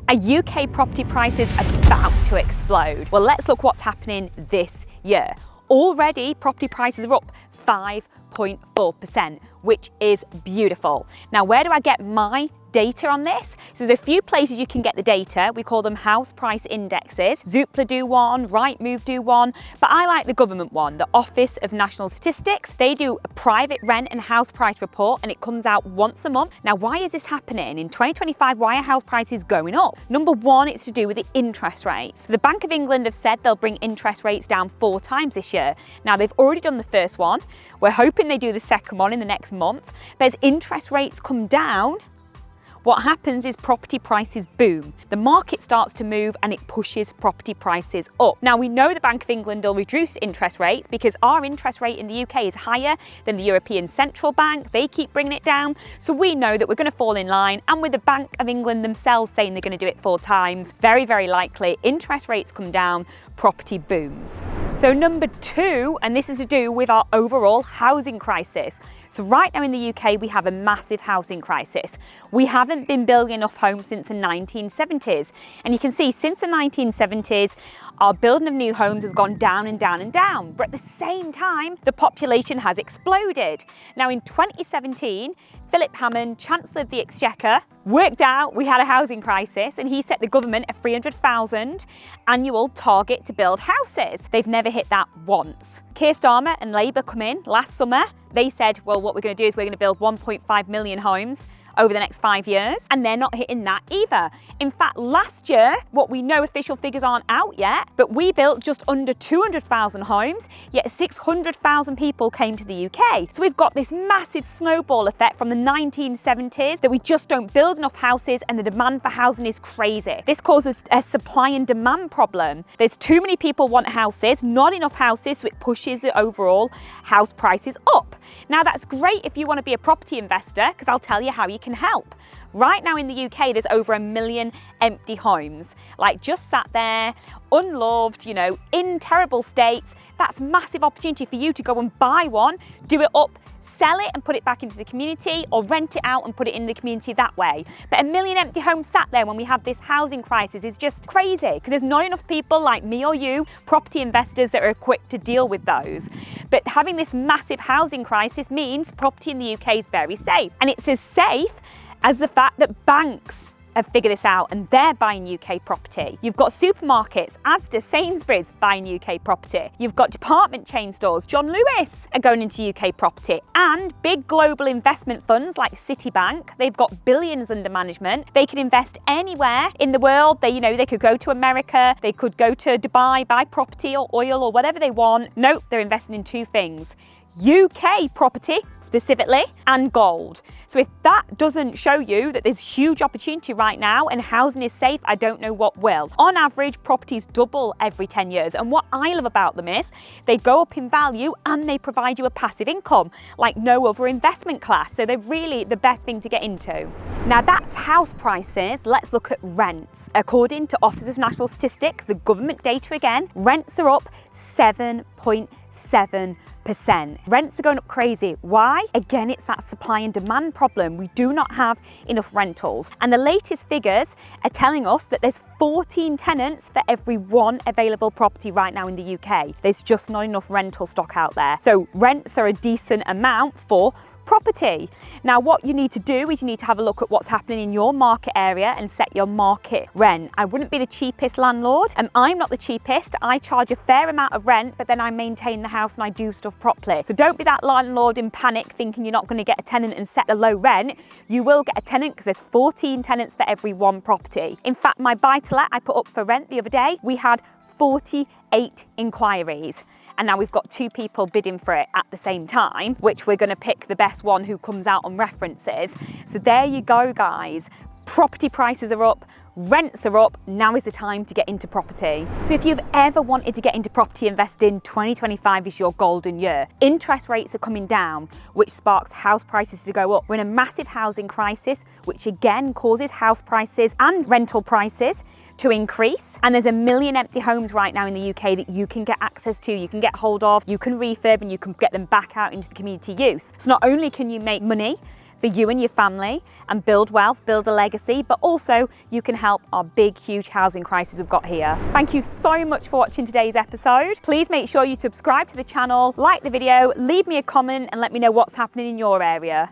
Are UK property prices about to explode? Well, let's look what's happening this year. Already, property prices are up 5.4%, which is beautiful. Now, where do I get my data on this? So there's a few places you can get the data. We call them house price indexes. Zoopla do one, Rightmove do one, but I like the government one, the Office of National Statistics. They do a private rent and house price report and it comes out once a month. Now, why is this happening? In 2025, why are house prices going up? Number one, it's to do with the interest rates. The Bank of England have said they'll bring interest rates down 4 times this year. Now, they've already done the first one. We're hoping they do the second one in the next month. But as interest rates come down, what happens is property prices boom. The market starts to move and it pushes property prices up. Now, we know the Bank of England will reduce interest rates because our interest rate in the UK is higher than the European Central Bank. They keep bringing it down. So we know that we're going to fall in line. And with the Bank of England themselves saying they're going to do it 4 times, very, very likely interest rates come down, property booms. So number 2, and this is to do with our overall housing crisis. So right now in the UK, we have a massive housing crisis. We haven't been building enough homes since the 1970s. And you can see since the 1970s, our building of new homes has gone down and down and down. But at the same time, the population has exploded. Now in 2017, Philip Hammond, Chancellor of the Exchequer, worked out we had a housing crisis and he set the government a 300,000 annual target to build houses. They've never hit that once. Keir Starmer and Labour come in last summer. They said, well, what we're going to do is we're going to build 1.5 million homes over the next 5 years, and they're not hitting that either. In fact, last year, what we know, official figures aren't out yet, but we built just under 200,000 homes, yet 600,000 people came to the UK. So we've got this massive snowball effect from the 1970s that we just don't build enough houses and the demand for housing is crazy. This causes a supply and demand problem. There's too many people want houses, not enough houses, so it pushes the overall house prices up. Now, that's great if you want to be a property investor, because I'll tell you how you can help. Right now in the UK, there's over 1 million empty homes, like just sat there, unloved, you know, in terrible states. That's massive opportunity for you to go and buy one, do it up, sell it and put it back into the community, or rent it out and put it in the community that way. But 1 million empty homes sat there when we have this housing crisis is just crazy, because there's not enough people like me or you, property investors, that are equipped to deal with those. But having this massive housing crisis means property in the UK is very safe. And it's as safe as the fact that banks have figured this out and they're buying UK property. You've got supermarkets, Asda, Sainsbury's buying UK property. You've got department chain stores, John Lewis are going into UK property. And big global investment funds like Citibank, they've got billions under management. They can invest anywhere in the world. They could go to America, they could go to Dubai, buy property or oil or whatever they want. Nope, they're investing in 2 things. UK property specifically and gold. So if that doesn't show you that there's huge opportunity right now and housing is safe, I don't know what will. On average, properties double every 10 years. And what I love about them is they go up in value and they provide you a passive income like no other investment class. So they're really the best thing to get into. Now that's house prices. Let's look at rents. According to Office of National Statistics, the government data again, rents are up 7.7%. Rents are going up crazy. Why? Again, it's that supply and demand problem. We do not have enough rentals. And the latest figures are telling us that there's 14 tenants for every 1 available property right now in the UK. There's just not enough rental stock out there. So rents are a decent amount for property. Now, what you need to do is you need to have a look at what's happening in your market area and set your market rent. I wouldn't be the cheapest landlord, and I'm not the cheapest. I charge a fair amount of rent, but then I maintain the house and I do stuff properly. So don't be that landlord in panic thinking you're not going to get a tenant and set a low rent. You will get a tenant because there's 14 tenants for every 1 property. In fact, my buy-to-let I put up for rent the other day, we had 48 inquiries. And now we've got 2 people bidding for it at the same time, which we're going to pick the best one who comes out on references. So there you go, guys. Property prices are up, rents are up. Now is the time to get into property. So if you've ever wanted to get into property investing, 2025 is your golden year. Interest rates are coming down, which sparks house prices to go up. We're in a massive housing crisis, which again causes house prices and rental prices to increase. And there's 1 million empty homes right now in the UK that you can get access to, you can get hold of, you can refurb and you can get them back out into the community use. So not only can you make money for you and your family and build wealth, build a legacy, but also you can help our big, huge housing crisis we've got here. Thank you so much for watching today's episode. Please make sure you subscribe to the channel, like the video, leave me a comment and let me know what's happening in your area.